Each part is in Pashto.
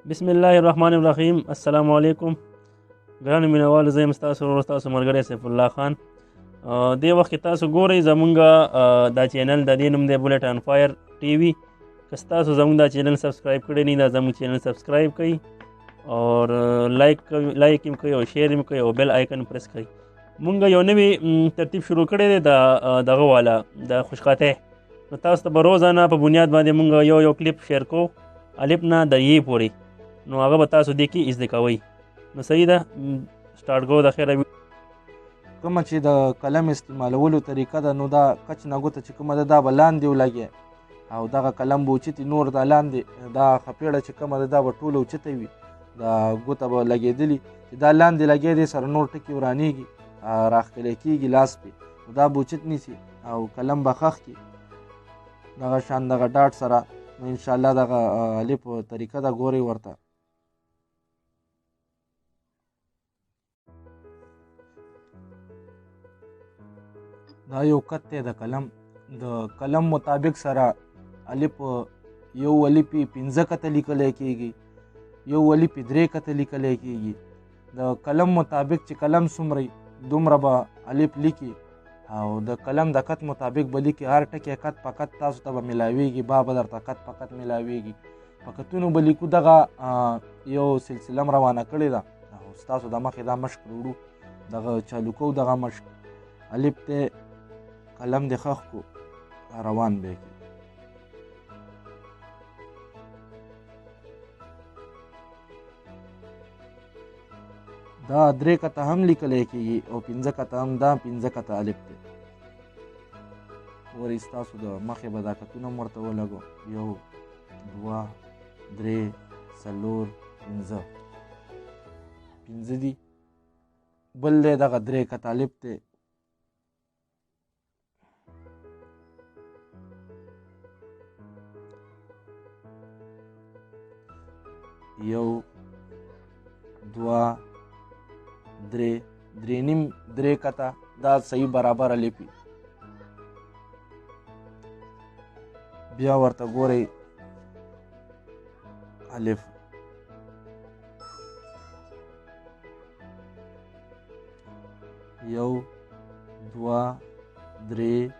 بسم الله الرحمن الرحیم. السلام علیکم ګرانو مینوالو، زه یم ستاسو ورور ستاسو ملګری سیف الله خان. دې وخت کې تاسو ګورئ زمونږ دا چینل، د دې نوم دی بولټ آن فایر ټي وي. که تاسو زمونږ دا چینل سبسکرایب کړی نه، دا زمونږ چینل سبسکرایب کړئ اور لایک هم کوئ او شیر هم کوئ او بیل آیکن پریس کړئ. مونږ یو نوی ترتیب شروع کړی دی د دغه والا د خوشخطۍ. نو تاسو ته به روزانه په بنیاد باندې مونږ یو کلیپ شیر کوو، الف نه د یې پورې. نو هغه به تاسو دې کې زده کوئ. نو صحیح ده، سټارټ کوو. د خیره کومه چې د قلم استعمالولو طریقه ده، نو دا کچ نه ګوته چې کومه ده دا به لاندې ولګي او دغه قلم به اوچتي، نور دا لاندې دا خپېړه چې کومه ده دا به ټوله اوچته وي، دا ګوته به لګېدلي چې دا لاندې لګېدی سره نور ټکي ورانېږي، راښکلی کېږي لاس پې، نو دا به اوچت نیسي او قلم به ښخ کړي دغه شان دغه ډاټ سره. نو انشاءالله دغه الف طریقه ده، ګورئ ورته. دا یو کت دی د قلم. د قلم مطابق سره الف یو الفی 15 کته لیکلی کېږي، یو الفی 3 کته لیکلی کېږي. د قلم مطابق چې قلم څومره دومره به الف لیکي او د قلم د کت مطابق به لیکي. هر ټکی کت په کت تاسو ته به میلاویږي، با به درته کت په کت میلاویږي. په کتونو به لیکو. دغه یو سلسله م روانه کړې ده او ستاسو د مخې دا مشق وړو، دغه چالو کوو. دغه مشق الف دی، قلم دې ښخ کو، روان به کی. دا 3 کته هم لیکلی کېږي او 15 کته هم. دا 15 کته الف دی. ورې ستاسو د مخې به دا کتونه هم ورته ولګو. 1 2 3 4 5 5 دي. بل دی دغه 3 کته الف دی. یو 2 3 3 نیم 3 کته دا صحیح برابر الفی. بیا ورته ګورئ الف. یو 2 3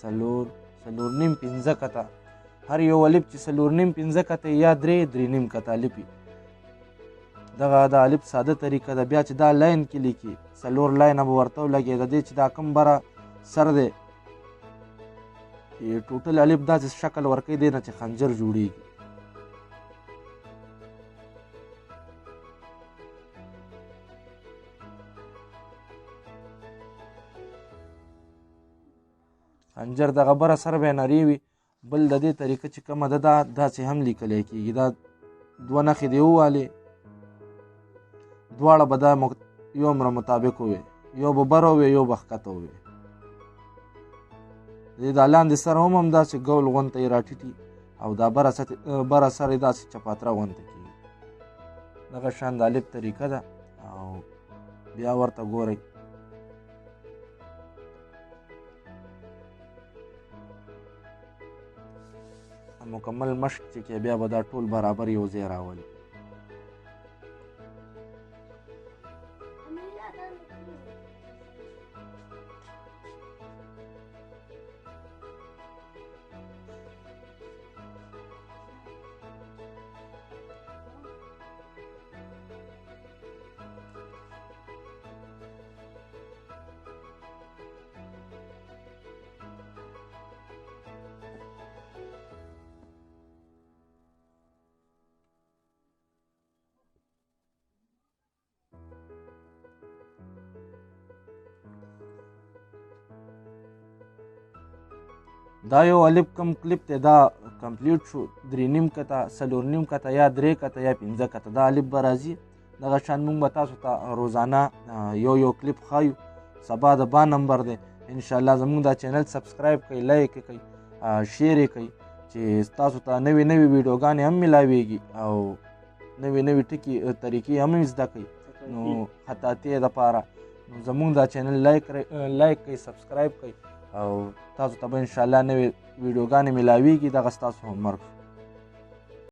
4 نیم 15 کته. هر یو الف چې 4 نیم 15 کته یا 3 نیم کته الفی. دغه د الف ساده طریقه ده. بیا چې دا لاین کې لیکي 4 لاینه به ورته ولګي. د دې چې دا کم بره سر دی ټوټل الف داسې شکل ورکوي دی نه چې خنجر جوړیږي. خنجر دغه بره سر به نری وي. بل د دې طریقه چې کومه ده دا داسې هم لیکلی کېږي. دا 2 نښې دې ووالې، دواړه به دا یو عمره مطابق وي، یو به بره وي یو به ښکته وي. دا لاندې سر هم همداسې ګول غونته یې راټیټي او دا بره سر یې داسې چپاتره غونته کېږي. دغه شان د الف طریقه ده او بیا ورته ګورئ. مکمل مشق چې کې بیا به دا ټول برابر یو ځای راولي. دا یو الف کم کلیپ دی، دا کمپلیټ شو. 3 نیم کته 4 نیم کته یا 3 کته یا 15 کته دا الف به راځي. دغه شان موږ به تاسو ته روزانه یو کلیپ ښایو. سبا د با نمبر دی. انشاءالله زموږ دا چینل سبسکرایب کړئ، لایک یې کړئ، شیر یې کړئ چې تاسو ته نوې ویډیوګانې هم میلاویږي او نوې ټکي طریقې هم زده کړئ. نو خطاطۍ دپاره نو زموږ دا چینل لایک کړئ، سبسکرایب کړئ او تاسو ته به انشاءالله نوې ویډیوګانې میلاویږي. دغه ستاسو هومورک